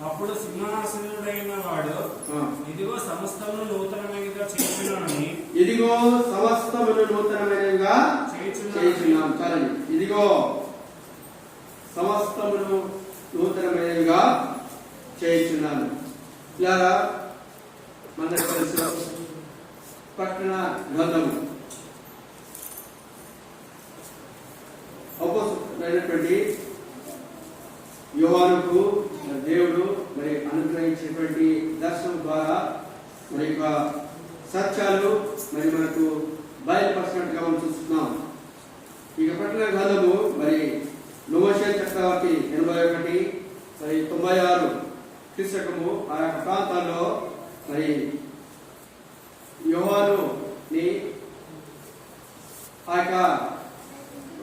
అప్పుడు సింహాసనుడైన వాడు ఇదిగో సమస్తమును నూతనమైనదిగా చేయుచున్నానని, ఇదిగో సమస్తమును నూతనమైనదిగా చేయుచున్నాను. చాలండి. ఇదిగో సమస్తమును నూతనమైనదిగా చేయుచున్నాను. ఇలా మనకు తెలుసు ప్రకటన గ్రంథము అపోస్తలుడైనటువంటి యోహానుకు దేవుడు మరి అనుగ్రహించినటువంటి దర్శనం ద్వారా మరి యొక్క సత్యాలు మరి మనకు బయలుపరిచినట్టుగా మనం చూస్తున్నాం. ఇక ప్రకటన గ్రంథము మరి నోవషే చక్రవర్తి 81 మరి 96 క్రీస్తకము ఆ యొక్క ప్రాంతాల్లో మరి యోహానుని ఆ యొక్క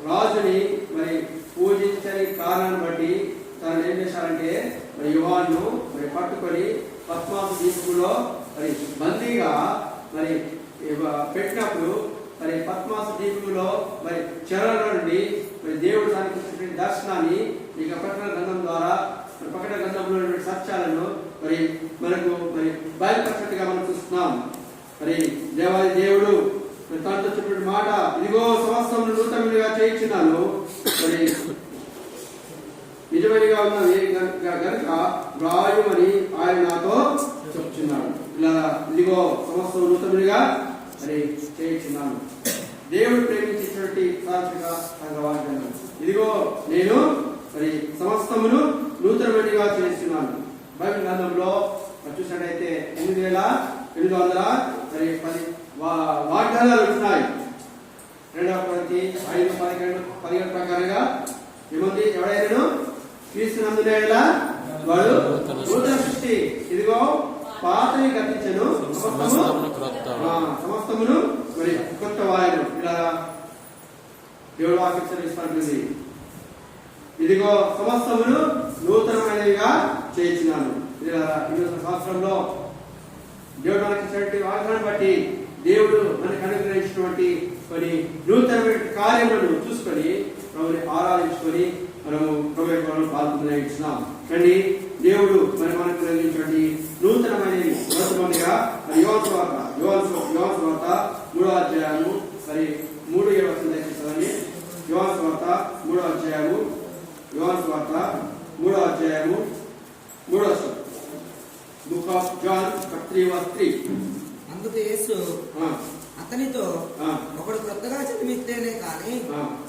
రాజుని మరి పూజించని కారణాన్ని బట్టి తను ఏం చేశారంటే మరి యోహాను మరి పట్టుకొని పద్మాసు ద్వీపంలో మరి బందీగా మరి పెట్టినప్పుడు మరి పద్మాసు ద్వీపంలో మరి చెరల నుండి మరి దేవుడు దానికి దర్శనాన్ని ఇక ప్రకటన గ్రంథం ద్వారా ప్రకటన గ్రంథంలో సత్యాలను మరి మనకు మరి బయలుపరిచినట్టుగా మనం చూస్తున్నాం. మరి దేవాది దేవుడు తనతో చెప్పిన మాట, ఇదిగో సమస్తమును నూతనమైనదిగా చేయించున్నాను, మరి నిజమైనగా ఉన్నది గనుక వ్రాయమని ఆయన నాతో చెప్తున్నాడు. ఇలా ఇదిగో సమస్తం నూతనమైనదిగా మరి చేయించున్నాను. దేవుడు ప్రేమించినటువంటి సాత్విక సంఘవాక్యం, ఇదిగో నేను మరి సమస్తమును నూతనమైనదిగా చేస్తున్నాను. బైబిల్ గ్రంథంలో చూసినట్టయితే 8800 మరి 10 వాగ్దానాలు ఉన్నాయి. 2 కొరింథీ 5:11 ప్రకారంగా ఏముంది? ఎవడైనా క్రీస్తునందునే వాడు నూతన సృష్టి, ఇదిగో పాతవి గతించెను, సమస్తమును మరి కొత్త వాయును. ఇలా దేవుడు వాక్యం సెలవిస్తుంది, ఇదిగో సమస్తమును నూతనమైనవిగా చేయించినాను. ఇలా 20వ సంవత్సరంలో దేవుడు మనకి ఇచ్చినటువంటి వాగ్దానాన్ని బట్టి దేవుడు మనకు అనుగ్రహించినటువంటి కొన్ని నూతనమైన కార్యములను చూసుకొని ప్రభుని ఆరాధించుకొని మనము ప్రభుత్వం పాల్గొన్నాం. కానీ దేవుడు మనకు అనుగ్రహించినటువంటి నూతనమైనవి మొదటిగా యోహాను సువార్త 3వ అధ్యాయము మరి 3-7 దయచేసి యోహాను సువార్త 3వ అధ్యాయము 3వ వచనం. Book of John 3:3. అందుకు యేసు అతనితో, ఒకడు క్రొత్తగా జన్మిస్తేనే కానీ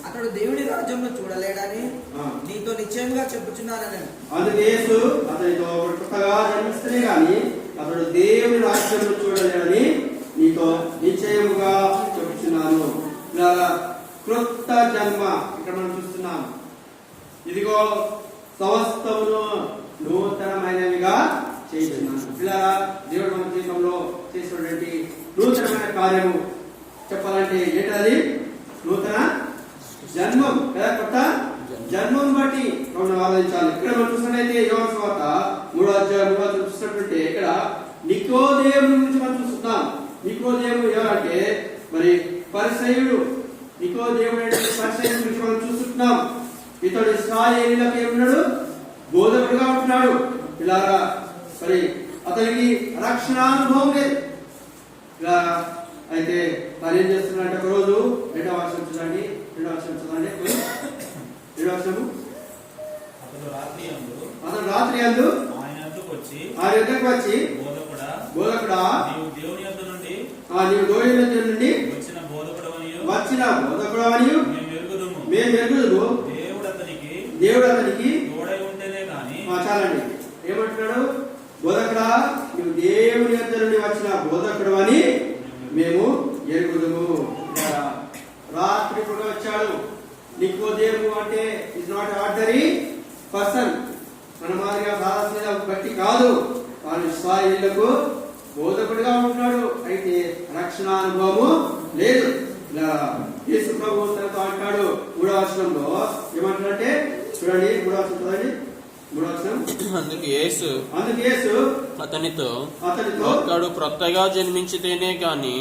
అతడు దేవుని రాజ్యంలో చూడలేడని నీతో నిశ్చయంగా చెప్పుచున్నానని. అందుకు యేసు అతనితో, ఒకడు క్రొత్తగా జన్మిస్తేనే కానీ అతడు దేవుని రాజ్యంలో చూడలేడని నీతో నిశ్చయముగా చెప్పుచున్నాను. ఇలా క్రొత్త జన్మ ఇక్కడ మనం చూస్తున్నాం. ఇదిగో సమస్తమును నూతనమైనవిగా చేస్తున్నాను. ఇలా దేవుడు మన జీవితంలో చేసినటువంటి నూతనమైన కార్యము చెప్పాలంటే ఏంటది? నూతన జన్మం కదా, కొత్త జన్మం బట్టి మనం ఆలోచించాలి. ఇక్కడ మనం చూసినట్లయితే యోహాను సువార్త 3వ అధ్యాయం చూసినట్టుంటే ఇక్కడ నికోదేముని గురించి మనం చూస్తున్నాం. నికోదేము ఎవరంటే మరి పరిసయ్యుడు. నికోదేముడు పరిసయ్యుడి గురించి మనం చూస్తున్నాం. ఇతడు ఇశ్రాయేలీయులకు ఏమన్నాడు? బోధకుడుగా ఉంటున్నాడు. ఇలాగా మరి అతనికి రక్షణానుభవం లేదు. ఇలా అయితే మరి ఏం చేస్తున్నాడంటే ఒక రోజు 2వ వచనం చూడండి. 2వ వచనం చూడండి. 2వ వచనము. అతడు రాత్రి యందు ఆయన యొద్దకు వచ్చి బోధకుడా నీవు దేవుని యొద్ద నుండి వచ్చిన బోధకుడవనియు మేము ఎరుగుదుము. దేవుడు అతనికి చాలండి. ఏమంటున్నాడు? బోధకుడా నువ్వు దేవుని యొద్ద నుండి వచ్చిన బోధకుడు అని మేము ఎరుగుదుము. రాత్రి కూడా వచ్చాడు. నికోదేము అంటే ఇస్ నాట్ ఆర్డినరీ పర్సన్. మన మాదిరిగా సాధారణ బట్టి కాదు, వారి ఇశ్రాయేలీయులకు బోధకుడిగా ఉంటున్నాడు. అయితే రక్షణానుభవము లేదు. ఇలా యేసు ప్రభు తనతో అంటాడు 3వ వచనంలో. ఏమంటాడంటే చూడండి 3వ వచనం చదవండి. 3వ వచనం. అందుకు యేసు అతనితో ఒకడు క్రొత్తగా జన్మించితేనే గాని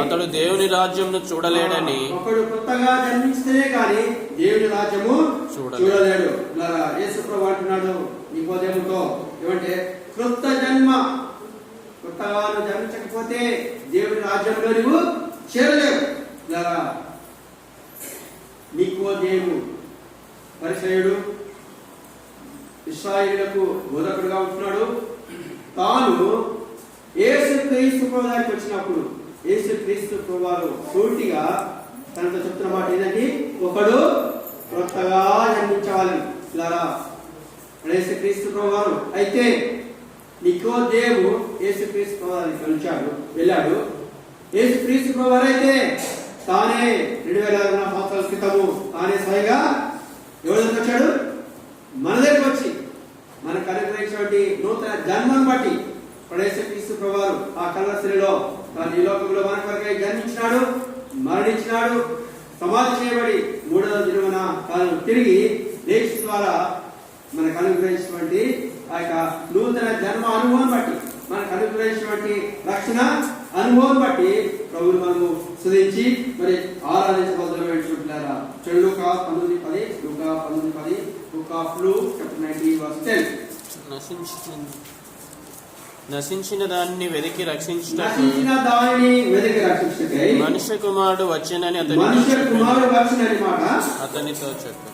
అతడు దేవుని రాజ్యంను చూడలేడని దేవుని రాజ్యము చూడలేడు. యేసు ప్రభువు అంటున్నాడు నికోదేముతో, ఏమంటే క్రొత్త జన్మ, కొత్తగా జన్మించకపోతే దేవుని రాజ్యంలో నువ్వు చేరలేవు. నికోదేము పరిసయుడు, ఇశ్రాయేలులకు బోధకుడుగా ఉంటున్నాడు. తాను యేసుక్రీస్తు ప్రభువు దగ్గరికి వచ్చినప్పుడు యేసుక్రీస్తు ప్రభువారు సూటిగా తనతో చెప్తున్న మాట ఏంటంటే, ఒకడు కొత్తగా జన్మించాలి. యేసుక్రీస్తు ప్రభువారు అయితే నికోదేము యేసుక్రీస్తు ప్రభువారు వెళ్ళాడు. యేసుక్రీస్తు ప్రభువారు అయితే తానే 2000 సంవత్సరాల క్రితము తానే స్వయంగా ఎవరి దగ్గరికి వచ్చాడు? మన దగ్గరికి వచ్చి మనకు అనుగ్రహించినటువంటి నూతన జన్మను బట్టి యేసుక్రీస్తు ప్రభువారు ఆ కల్వరిశిలలో తాను ఈ లోకంలో మన కొరకై జన్మించినాడు, మరణించినాడు, సమాధి చేయబడి 3వ దినమున తాను తిరిగి లేచి ద్వారా మనకు అనుగ్రహించినటువంటి ఆ యొక్క నూతన జన్మ అనుభవం బట్టి, మనకు అనుగ్రహించినటువంటి రక్షణ అనుభవం బట్టి ప్రభువును మనము స్తుతించి మరి ఆరాధించబోతున్నారా. లూకా 19:10, లూకా 19:10, బుక్ ఆఫ్ లూక్ చాప్టర్ 19:10. నశించిన దానిని వెతికి రక్షించుటకై మనుష్య కుమారుడు వచ్చెనని మాట అతనితో చెప్పాడు.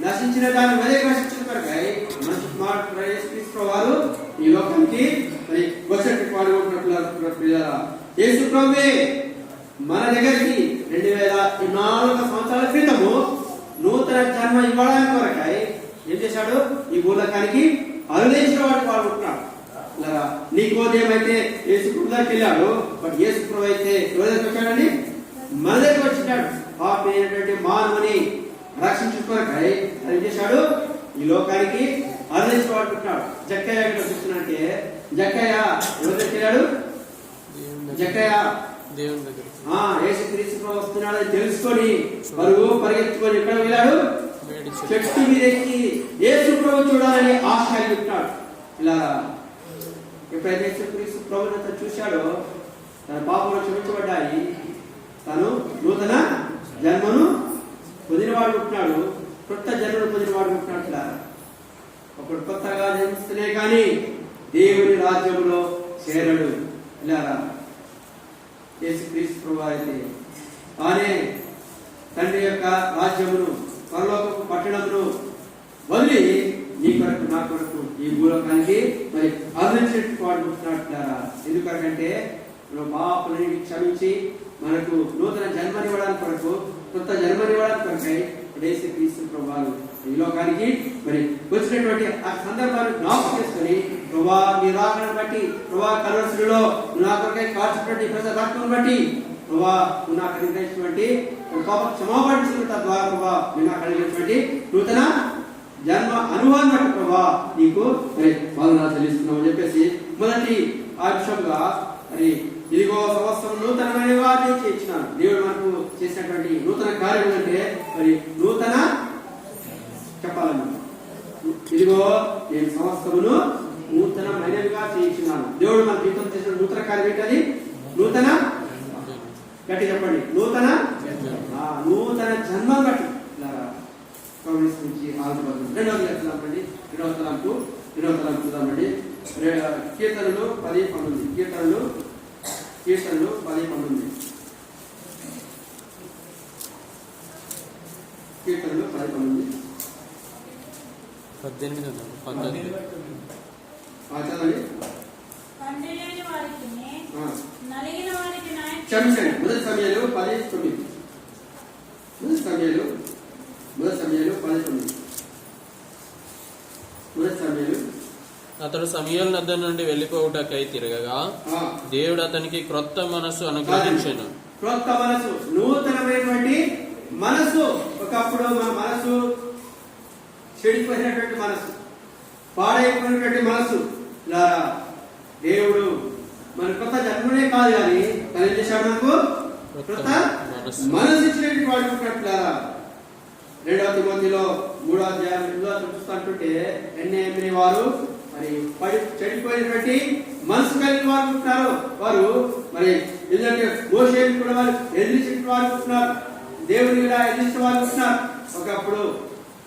నశించిన దాన్ని వెతికి రక్షించుటకై మనుష్య కుమారుడు యేసుక్రీస్తు వారు ఈ లోకానికి మరి వచ్చేటట్టు పాల్గొంటున్నట్లుగా యేసు ప్రభువే మన దగ్గరికి 2004 సంవత్సరాల క్రితము నూతన జన్మ ఇవ్వడానికి కొరకై ఏం చేశాడు? ఈ భూలోకానికి అనుగ్రహించిన వాడు పాల్గొంటున్నాడు. నికోదేము అయితే యేసు ప్రభు దగ్గరికి వెళ్ళాడు, బట్ యేసు ప్రభు అయితే ఎవరి దగ్గరికి వచ్చాడండి? మన దగ్గరికి వచ్చినాడు. పాపి అయినటువంటి మానవుని రక్షించుకోరకై ఏం చేశాడు? ఈ లోకానికి అనుగ్రహించిన వాడు పుట్టినాడు. జక్కయ్య ఎక్కడ చూస్తున్నట్టే, జక్కయ్య ఎవరి దగ్గరికి వెళ్ళాడు? జక్కయ్య దేవుని దగ్గర యేసుక్రీస్తు ప్రభు వస్తున్నాడు తెలుసుకొని పరిగెత్తుకొని ఎక్కడ వెళ్ళాడు? చెట్టు మీద ఎక్కి యేసు ప్రభు చూడాలని ఆశ కలిగిస్తున్నాడు. ఇలా ఎప్పుడైతే యేసుక్రీస్తు ప్రభుని చూశాడో తన పాపములు క్షమించబడ్డాయి, తను నూతన జన్మను పొందినవాడు ఉంటున్నాడు, కొత్త జన్మను పొందినవాడు ఉంటున్నాడు. ఒకడు కొత్తగా జన్మిస్తేనే కానీ దేవుని రాజ్యంలో చేరడు. ఇలా యేసుక్రీస్తు ప్రభువు అయితే తానే తండ్రి యొక్క రాజ్యమును, పరలోకపు పట్టణమును వదిలి నీ కొరకు నా కొరకు ఈ భూలోకానికి మరి అందించినట్టు వాడుకుంటున్నారా. ఎందుకంటే పాపలని క్షమించి మనకు నూతన జన్మనివ్వడానికి కొరకు, కొత్త జన్మనివ్వడానికి కొరకై యేసుక్రీస్తు ప్రభువు ఈ లోకానికి మరి వచ్చినటువంటి ఆ సందర్భాన్ని జ్ఞాపకం చేసుకుని ప్రభా నీ రాకను బట్టి, ప్రభా కల్వరిశిలలో నా కొరకై కాల్చినటువంటి ప్రజల రక్తం బట్టి ప్రభా నాకు అనుగ్రహించినటువంటి పాప క్షమాపణ ద్వారా ప్రభా నాకు అనుగ్రహించినటువంటి నూతన జన్మ అనుభవాన్ని బట్టి ప్రభా నీకు మరి వందనాలు చెల్లిస్తున్నామని చెప్పేసి మొదటి ఆ విషయంగా మరి ఇదిగో సంవత్సరం నూతనమైన వాటిని ఇచ్చినాను. దేవుడు మనకు చేసినటువంటి నూతన కార్యం అంటే మరి నూతన చెప్పాలన్నమాట. ఇదిగో నేను సంవత్సరమును నూతనమైనవిగా చేయించినాను. దేవుడు మన జీవితం చేసిన నూతన కార్యం ఏంటది? నూతన, గట్టి చెప్పండి, నూతన జన్మం బట్టి రెండవ తలంపు చూద్దామండి. కీర్తనలు 10:19, కీర్తనలు 10:19, కీర్తనలు 10:19, 18 క్షమించండి. మొదటి సమయాలు 10:9, మొదటి సమయాలు 10:9, మొదటి సమయాలు. అతడు సమూయేలు నద్ద నుండి వెళ్ళిపోవుటకై తిరగగా దేవుడు అతనికి క్రొత్త మనసు అనుగ్రహించెను. క్రొత్త మనసు, నూతనమైనటువంటి మనసు. ఒకప్పుడు మన మనసు చెడిపోయినటువంటి మనసు, పాడైపోయినటువంటి మనసు. ఇలా దేవుడు మన కొత్త జన్మనే కాదు కానీ తను ఏం చేశాడు? మనకు కొత్త మనసు ఇచ్చినటువంటి వాడుకుంటున్నారా. 2వ తిమోతిలో 3వ అధ్యాయంలో చూస్తుంటే ఎన్నేమిని వారు మరి చెడిపోయినటువంటి మనసు కలిగిన వారు ఉంటున్నారు. వారు మరి ఎందుకంటే మోషేని కూడా వారు ఎదిరించిన వారు ఉంటున్నారు, దేవుని కూడా ఎదిరించిన వారు ఉంటున్నారు. ఒకప్పుడు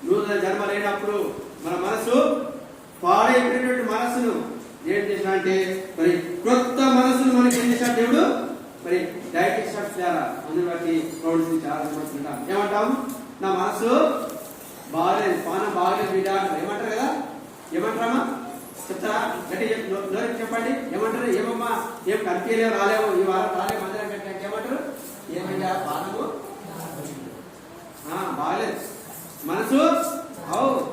నూతన జన్మ లేనప్పుడు మన మనసు పాడైపోయినటువంటి మనసును ఏం చేసినా అంటే మరి కొత్త మనసును మనకి ఏం చేశాడు దేవుడు, మరి డైరెక్ట్ ద్వారా అందుని బట్టి ప్రౌఢించి ఆలోచించుకుంటాం. ఏమంటాం? నా మనసు బాగలేదు, పానం బాగలేదు బిడ్డ అంటారు. ఏమంటారు కదా? ఏమంటారమ్మా చెప్తారా? గట్టి చెప్పండి. ఏమంటారు? ఏమమ్మా ఏం కనిపించలేవు, రాలేవు, ఈ వారం రాలేవు మందిరం కట్టినాక ఏమంటారు? ఏమయ్యా పానము బాగలేదు, మనసు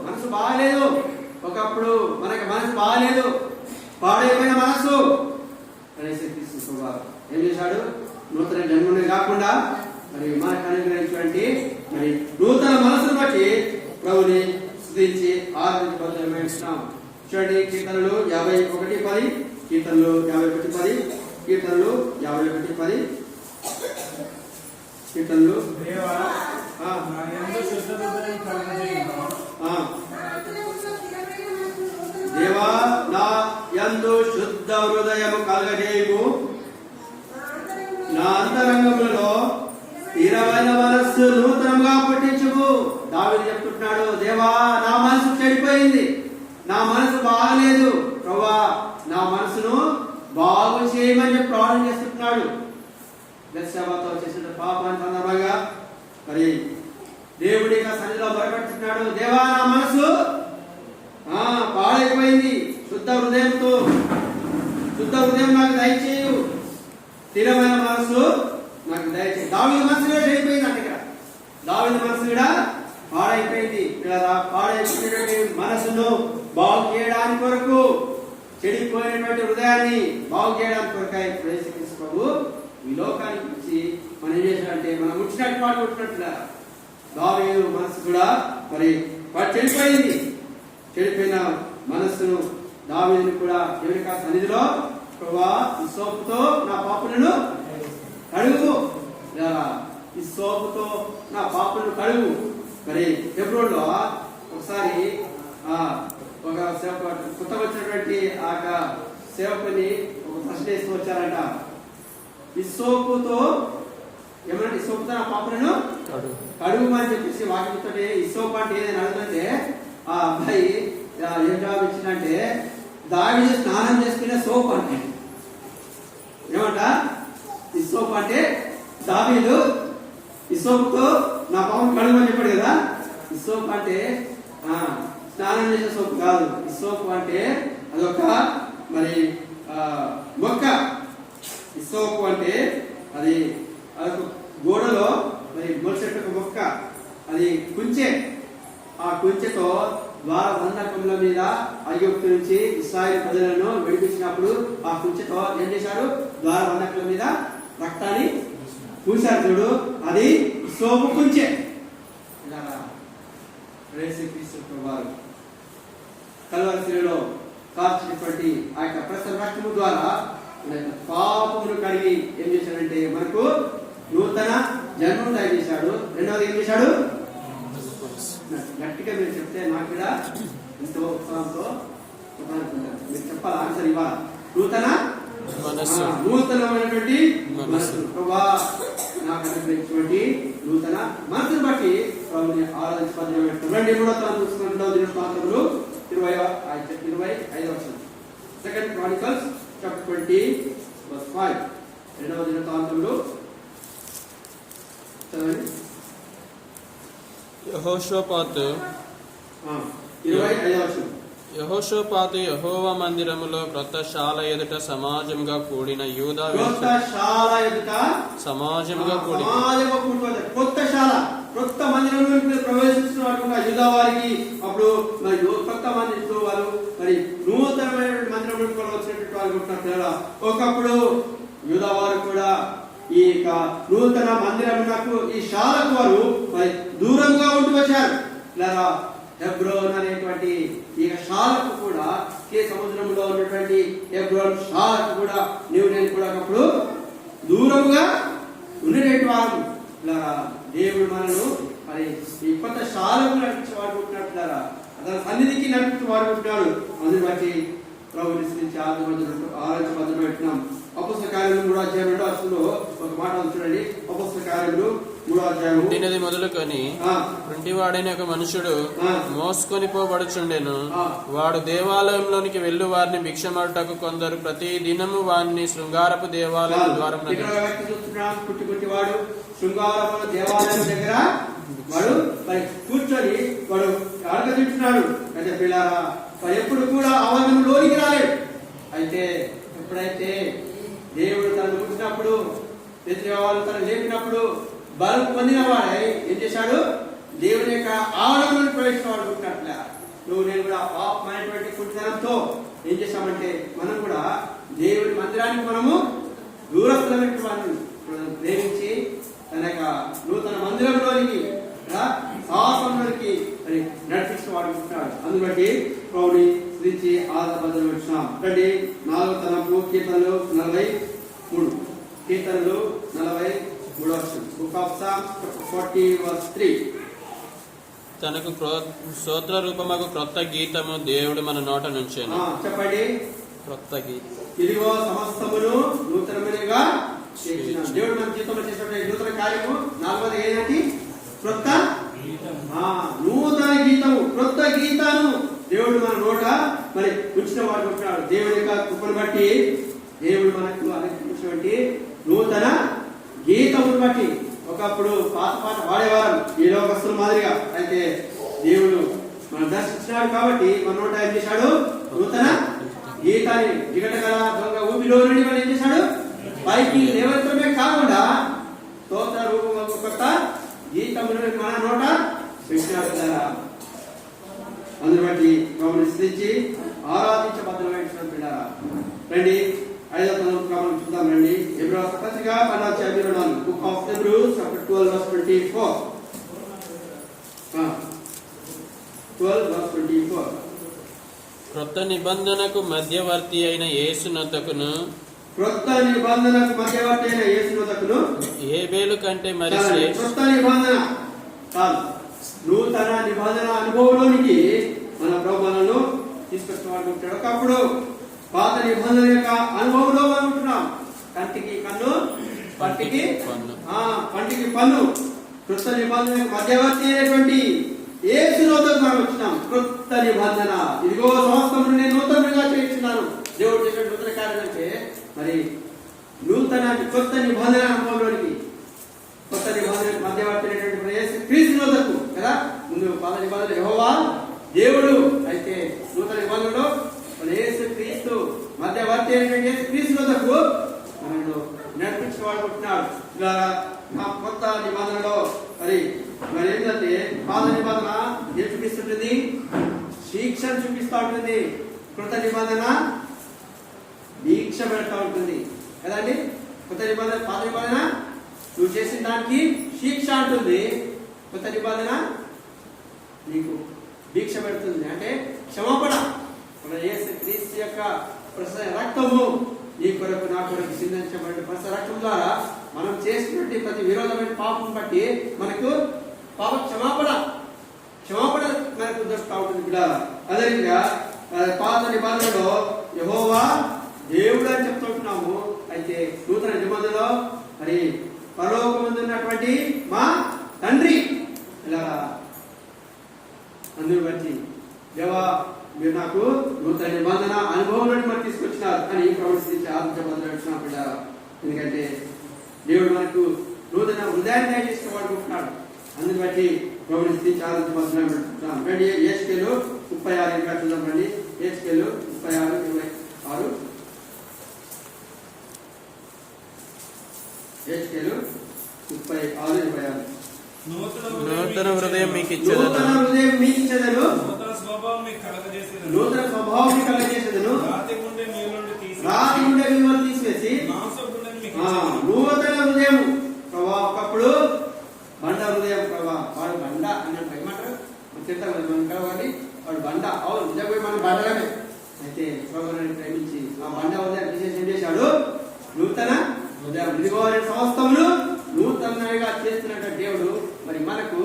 మనసు బాగలేదు. ఒకప్పుడు మనకి మనసు బాగలేదు, పాడైపోయిన మనసు ఏం చేశాడు? నూతన జన్మనే కాకుండా మరి మనకు అనుగ్రహించినటువంటి మరి నూతన మనసును బట్టి ప్రభుని స్తుతించి ఆరాధించబోతున్నాం. చూడండి, కీర్తనలు 51:10, కీర్తనలు 51:10, కీర్తనలు 51:10, కీర్తనలు దేవా నా యందు శుద్ధ హృదయము కలగజేయము, నా అంతరంగములలో స్థిరమైన మనస్సు నూతనంగా పుట్టించుము. దావీదు చెప్తున్నాడు, దేవా నా మనసు చెడిపోయింది, నా మనసు బాగలేదు, ప్రభువా నా మనసును బాగు చేయమని చెప్పి ప్రార్థన చేస్తున్నాడు. బెత్షెబాతో చేసిన పాపాన్ని సందర్భంగా మరి దేవుడి సన్నిధిలో బయటపెడుతున్నాడు, దేవా నా మనసు పాడైపోయింది, శుద్ధ హృదయం నాకు దయచేయు, స్థిరమైన మనసు నాకు దయచేయి. దావీదు మనసు కూడా చెడిపోయింది అంటే ఇక్కడ దావీదు మనసు కూడా పాడైపోయింది. పాడైపోయినటువంటి మనసును బాగు చేయడానికి కొరకు, చెడిపోయినటువంటి హృదయాన్ని బాగు చేయడానికి కొరకై యేసుక్రీస్తు ప్రభు ఈ లోకానికి వచ్చి మనం ఏం చేసినట్టే మనం ముచ్చినట్టు పాటు కొట్టినట్టుగా దావీదు మనసు కూడా మరి చెడిపోయింది. చెడిపోయిన మనస్సును దావీదుని కూడా దేవుని సన్నిధిలో ప్రభువా ఈ సోపుతో నా పాపలను కడుగు, ఈ సోపుతో నా పాపలను కడుగు. మరి హెబ్రోన్లో ఒకసారి ఒక కొత్త వచ్చినటువంటి ఆ సేవకుని ఒక ప్రశ్న వేస్తూ వచ్చారంట, ఈ సోపుతో ఏమన్నా ఈ సోపుతో నా పాపలను కడుగుమని చెప్పేసి వాక్యంతో ఈ సోపు అంటే ఏదైనా అడుగుతుంటే ఆ అబ్బాయి ఏం జవాబు ఇచ్చిందంటే, దావీదు స్నానం చేసుకునే సోప్ అంటే. ఏమంట? ఈ సోప్ అంటే దావీదు ఈ సోపుతో నా పాపం కడుగమని చెప్పాడు కదా. ఈ సోప్ అంటే స్నానం చేసే సోపు కాదు. ఈ సోపు అంటే అదొక మరి మొక్క. ఈ సోపు అంటే అది అదొక గోడలో మరి మొలిచెట్టు ఒక మొక్క, అది కుంచె. ఆ కుంచెతో ద్వారబంధకముల మీద ఐగుప్తు నుంచి ఇశ్రాయేలు ప్రజలను విడిపించినప్పుడు ఆ కుంచెతో ఏం చేశారు? ద్వారబంధకుల మీద రక్తాన్ని పూశారు చూడు, అది సోపు కుంచె. వారు కల్వరి శిలువలో కార్చినటువంటి ఆ యొక్క ప్రసన్న రక్తము ద్వారా పాపమును కడిగి ఏం చేశాడంటే మనకు నూతన జన్మను దయచేశాడు. రెండవది ఏం చేశాడు? గట్టిగా మీరు చెప్తే నాకు కూడా ఎంతో ఉత్సాహంతో మీరు చెప్పాలి, ఆన్సర్ ఇవ్వాలి. నూతనమైనటువంటి మనసు ప్రభా నాకు అనుగ్రహించినటువంటి నూతన మనసును బట్టి ప్రభుని ఆరాధించబడి కూడా తాను చూసుకుంటున్నావు. దినపాత్రలు 25వ వచనం, 2 Chronicles chapter 20:5. రెండవ దినపాత్రలు చదవండి. యెహోషాపాతు 25వ వచనం. యెహోషాపాతు యెహోవా మందిరములో క్రొత్త శాల ఎదుట సమాజంగా కూడిన యూదా సమాజంగా కూడి కొత్త శాల, కొత్త మందిరంలో ప్రవేశిస్తున్నటువంటి యూదా వారికి అప్పుడు మరి కొత్త మందిరంలో వారు మరి నూతనమైనటువంటి మందిరంలో వచ్చినటువంటి వారు ఉంటున్నారు. ఒకప్పుడు యూదా వారు కూడా ఈ నూతన మందిరమునకు ఈ శాలకు వారు మరి దూరంగా ఉంటూ వచ్చారు. ఇలా హెబ్రోన్ అనేటువంటి ఈ శాలకు కూడా సముద్రంలో ఉన్నటువంటి హెబ్రోన్ శాలకు కూడా నేను కూడా ఒకప్పుడు దూరంగా ఉండేటువంటి వారు. ఇలా దేవుడు మనను మరి మరి ఈ కొత్త శాలకు నడిపించి వాడుకుంటున్నారా, అతని సన్నిధికి నడిపించి వాడుకుంటున్నాడు. అందుని బట్టి ప్రభు నుంచి ఆలోచన పెట్టినాం. అపొస్తలుల కార్యములు 3వ అధ్యాయం 2వ వచనంలో ఒక మాట చూడండి. అపొస్తలుల కార్యములు 3వ అధ్యాయం పుట్టినది మొదలుకొని కుంటివాడైన ఒక మనుషుడు మోసుకొని పోబడుచుండెను. వాడు దేవాలయంలోనికి వెళ్ళు వారిని భిక్షమాడుటకు కొందరు ప్రతి దినము వారిని శృంగారపు దేవాలయం ద్వారం వాడు శృంగారపు దేవాలయం దగ్గర వాడు మరి కూర్చొని వాడు అడగతింటున్నాడు. అయితే పిల్లారా, వాడు ఎప్పుడు కూడా అవన్నీ లోనికి రాలేడు. అయితే ఎప్పుడైతే దేవుడు తనను పుట్టినప్పుడు వాళ్ళు తను లేపినప్పుడు బలం పొందిన వాడై ఏం చేశాడు, దేవుని యొక్క ఆవరణలోని ప్రవేశించబడుకుంటున్నట్ల నువ్వు నేను కూడా పాపమైనటువంటి కుంటితనంతో ఏం చేశామంటే మనం కూడా దేవుడి మందిరానికి మనము దూరస్తులమైన వారిని ప్రేమించి తన యొక్క నూతన మందిరంలోనికి సాహసంలోనికి మరి నడిపించిన వాడుకుంటున్నాడు. అందుబట్టి ప్రభుని స్థితించి ఆధారబద్ధం వచ్చినాం. రండి 4వ తరపు కీర్తనలు 43. కీర్తనలు 43. Book of Psalms 40:3. తనకు స్తోత్ర రూపముకు క్రొత్త గీతము దేవుడు మన నోట నుంచెను. చెప్పండి. క్రొత్త గీతం. ఇదిగో సమస్తమును నూతనమైనగా చేసినాడు. దేవుడు మన జీవితంలో చేసినటువంటి నూతన కార్యము 4వది ఏంటంటే క్రొత్త నూతన గీతము, క్రొత్త గీతాను దేవుడు మన నోట మరి ఉంచిన వాడు ఉంటున్నాడు. దేవుడి యొక్క కృపను బట్టి దేవుడు మనకు అనుగ్రహించినటువంటి నూతన గీతమును బట్టి ఒకప్పుడు పాత పాట వాడేవారు ఈ లోకస్తుల మాదిరిగా. అయితే దేవుడు మనం దర్శించినాడు కాబట్టి మన నోట ఏం చేశాడు, నూతన గీతాన్ని జిగటగల దొంగ ఊపిలో నుండి మనం ఏం చేశాడు, పైకి లేవనమే కాకుండా స్తోత్ర రూపం కొత్త గీతమును మన నోట పెట్టినాడు కదా. అందుని బట్టి ప్రభుని స్థితించి ఆరాధించబద్ధమైన పిల్లారా, రండి 5వ తరగతి చూద్దాం. రండి హెబ్రీ పత్రిక 12వ అధ్యాయం బుక్ ఆఫ్ హెబ్రూస్ చాప్టర్ 12:24. 12:24. క్రొత్త నిబంధనకు మధ్యవర్తి అయిన యేసునొద్దకును, క్రొత్త నిబంధనకు మధ్యవర్తి అయిన యేసునొద్దకును హేబేలు కంటే మరి క్రొత్త నిబంధన కాదు, నూతన నిబంధన అనుభవంలోనికి మన ప్రభు మనల్ని తీసుకొచ్చిన. ఒకప్పుడు పాత నిబంధన యొక్క అనుభవంలో మనం ఉంటున్నాం. కంటికి కన్ను, పంటికి పన్ను. క్రొత్త నిబంధన మధ్యవర్తి అయినటువంటి యేసునొద్దకు మనం వచ్చినాం. క్రొత్త నిబంధన, ఇదిగో సమస్తమును నేను నూతనంగా చేయించున్నాను. దేవుడు చేసిన నూతన కార్యం అంటే మరి నూతన కొత్త నిబంధన అనుభవంలోనికి, కొత్త నిబంధన మధ్యవర్తి అయినటువంటి యేసుక్రీస్తునొద్దకు కదా. ముందు పాత నిబంధన యెహోవా దేవుడు, అయితే నూతన నిబంధనలో యేసుక్రీస్తు మధ్యవర్తి అయినటువంటి యేసుక్రీస్తునొద్దకు మనల్ని నడిపించుకోవాలనుకుంటున్నాడు. ఇలా నా కొత్త నిబంధనలో మరి ఏంటంటే పాత నిబంధన ఏం చూపిస్తుంటుంది, శిక్షను చూపిస్తూ ఉంటుంది. కృత నిబంధన దీక్ష పెడతా ఉంటుంది కదండి. కొత్త నిబంధన, పాత నిబంధన నువ్వు చేసిన దానికి శిక్ష అంటుంది. కొత్త నిబంధన నీకు దీక్ష పెడుతుంది, అంటే క్షమాపణ. యేసుక్రీస్తు యొక్క రక్తము నీ కొరకు నా కొరకు సిందించబడిన రక్తం ద్వారా మనం చేసినటువంటి ప్రతి విరోధమైన పాపం బట్టి మనకు పాప క్షమాపణ మనకు దొరుకుతా ఉంటుంది పిల్లల. అదేవిధంగా పాత నిబంధనలో యెహోవా దేవుడు అని చెప్తుంటున్నాము. అయితే నూతన నిబంధనలో మరి పరలోకమందు ఉన్నటువంటి మా తండ్రి. ఇలా అందుని బట్టి దేవా మీరు నాకు నూతన నిబంధన అనుభవంలో మనం తీసుకొచ్చినారు అని ప్రవర్తించి ఆలోచించబద్దున పిల్లల. ఎందుకంటే దేవుడు మనకు నూతన హృదయాన్ని దయచేసి వాడుకుంటున్నాడు. అందుని బట్టి ప్రభుని స్థితించి ఆలోచించబద్దున. రండి హెచ్కేలు 36 ఇంకా చూద్దాం. రండి హెచ్కేలు 36:26. హెచ్కేలు 36:26. నూతన హృదయం మీకు ఇచ్చేదను, నూతన స్వభావం మీకు కలగజేసేదను, రాతి గుండె మీలో తీసివేసి నూతన హృదయం ప్రభా. ఒకప్పుడు బండ హృదయం ప్రభా, వాడు బండ అన్నట్టు ఏమంటారు తింటాం కాబట్టి వాడు బండ. అవును, నిజంగా మన బండలమే. అయితే ప్రభువుని ప్రేమించి ఆ బండ హృదయం తీసేసి ఏం చేశాడు, నూతన హృదయం. ఇదిగో సమస్తమును నూతనంగా చేస్తున్నట్టు దేవుడు మరి మనకు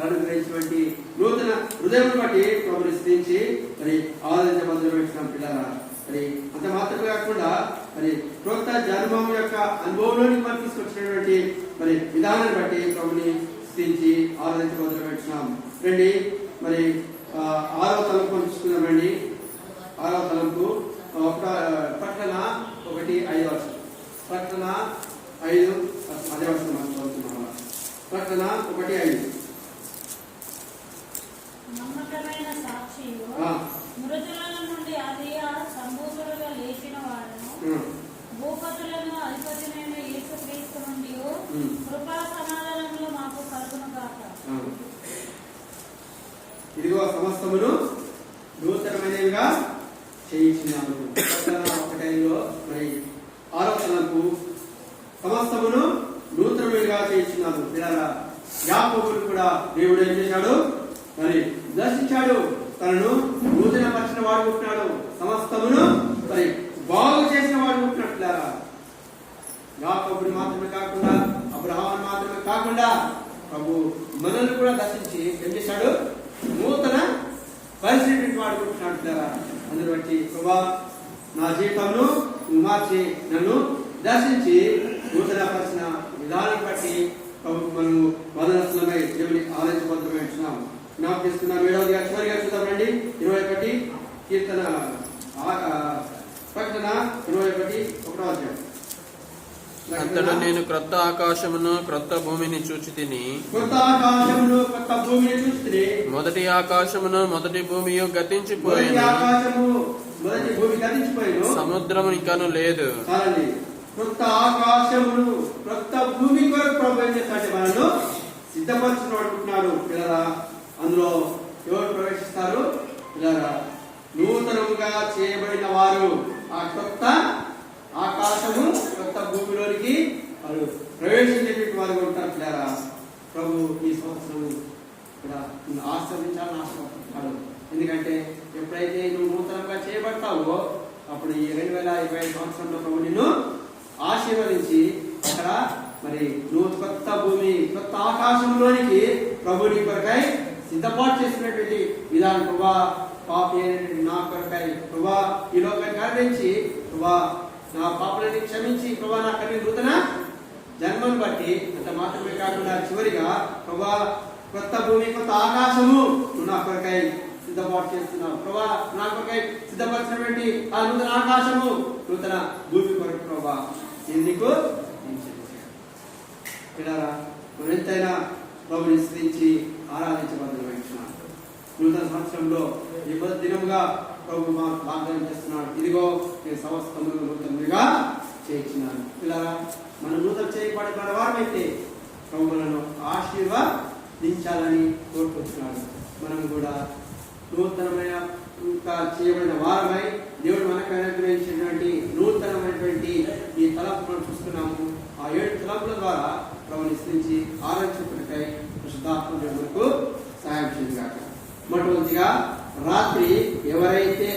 అనుగ్రహించినటువంటి నూతన హృదయం బట్టి ప్రభుని స్థితించి మరి ఆదరించబడిన పిల్లరా, మరి అంత మాత్రమే కాకుండా మరి క్రొత్త జన్మం యొక్క అనుభవంలోనికి మనం తీసుకొచ్చినటువంటి మరి విధానాన్ని బట్టి ప్రభుని స్థితించి ఆరాధించబోతున్నాం. రండి మరి 6వ తలంపు చూసుకుందామండి. 6వ తలంపు ప్రకటన 1:5. ప్రకటన 5 అదే వస్తుంది మనం చదువుతున్నాం. ప్రకటన 1:5. నమ్మకమైన సాక్షియు మృతుల నుండి ఆదియ సంభూతులుగా లేచిన వాడును భూపతులను అధిపతినైన యేసుక్రీస్తు నుండి కృపా సమాధానములు మాకు కలుగును గాక. ఇదిగో సమస్తమును నూతనమైనవిగా చేయించినాము. ప్రకటన 1:5లో మరి 6వ తలంపు సమస్తమును నూతనమైనగా చేయించినాము. పిల్లరా, యాకోబును కూడా దేవుడు ఏం చేశాడు? మరి దర్శించాడు, తనను నూతన పరిచిన వాడు పుట్టినాడు, సమస్తమును మరి బాగు చేసిన వాడు పుట్టినాడు. పిల్లరా, యాకోబుని మాత్రమే కాకుండా, అబ్రహాముని మాత్రమే కాకుండా ప్రభు మనల్ని కూడా దర్శించి ఏం చేశాడు? నూతన పరిస్థితి వాడు పుట్టినాడు. పిల్లరా, అందుని బట్టి ప్రభా నా జీవితంలో మార్చి నన్ను దర్శించి నూతన పరిచిన విధానం బట్టి ప్రభు మనము వదనస్తులమై దేవుని ఆలోచించబోతున్నాం. జ్ఞాపకం చేసుకున్నాం. 7వ చివరిగా చూద్దామండి. 21 కీర్తన ప్రకటన 21:1. అంతటా నేను క్రొత్త ఆకాశమును క్రొత్త భూమిని చూచితిని. కొత్త ఆకాశమును కొత్త భూమిని చూచితిని. మొదటి ఆకాశమును మొదటి భూమియు గతించిపోయిన, మొదటి భూమి గతించిపోయిన, సముద్రము ఇంకను లేదు. చాలండి. కొత్త ఆకాశమును కొత్త భూమి కొరకు ప్రభు ఏం చేస్తాడంటే మనను సిద్ధపరచుకుని అనుకుంటున్నాడు. పిల్లరా, అందులో ఎవరు ప్రవేశిస్తారు? పిల్లరా, నూతనముగా చేయబడిన వారు ఆ కొత్త ఆకాశము కొత్త భూమిలోనికి వారు ప్రవేశించేటువంటి వారు ఉంటారు. పిల్లరా, ప్రభు ఈ సంవత్సరం ఆశ్రమించాలని ఆశపడుతున్నాడు. ఎందుకంటే ఎప్పుడైతే నువ్వు నూతనంగా చేయబడతావో అప్పుడు ఈ 2025 సంవత్సరంలో ప్రభు నిన్ను ఆశీర్వదించి అక్కడ మరి నువ్వు కొత్త భూమి కొత్త ఆకాశంలోనికి ప్రభుని కొరకై సిద్ధపాటు చేసినటువంటి విధానం. ప్రభా, పాపి అయినటువంటి నా కొరకై ప్రభా ఈ లోకానికి ఆదరించి ప్రభా నా పాపలని క్షమించి ప్రభా నా కలిగి నూతన జన్మను బట్టి అంత మాత్రమే కాకుండా చివరిగా ప్రభా కొత్త భూమి కొత్త ఆకాశము నువ్వు నా కొరకై సిద్ధపాటు చేస్తున్నావు. ప్రభా నా కొరకై సిద్ధపరిచినటువంటి ఆ నూతన ఆకాశము నూతన భూమి కొరకు ప్రభా ఎందుకు పిల్లరా, మనం ఎంతైనా ప్రభుని స్థితించి ఆరాధించబడుతున్నాం. నూతన సంవత్సరంలో ఈ దినముగా ప్రభు మాకు వాగ్దానం చేస్తున్నాడు. ఇదిగో నేను సమస్తమును నూతనంగా చేయించినాను. పిల్లరా, మనం నూతన చేయబడిన వారమైతే ప్రభు మనను ఆశీర్వదించాలని కోరుకుంటున్నాడు. మనం కూడా నూతనమైన ఇంకా చేయబడిన వారమై దేవుడు మనకు అనుగ్రహించినటువంటి నూతనమైనటువంటి ఈ తలంపులను చూస్తున్నాము. ఆ 7 తలంపుల ద్వారా ప్రభుని స్థితించి ఆరాధించుకునే పరిశుద్ధాత్మ మనకు సహాయం చేయగాక. మొట్టమొదటిగా రాత్రి ఎవరైతే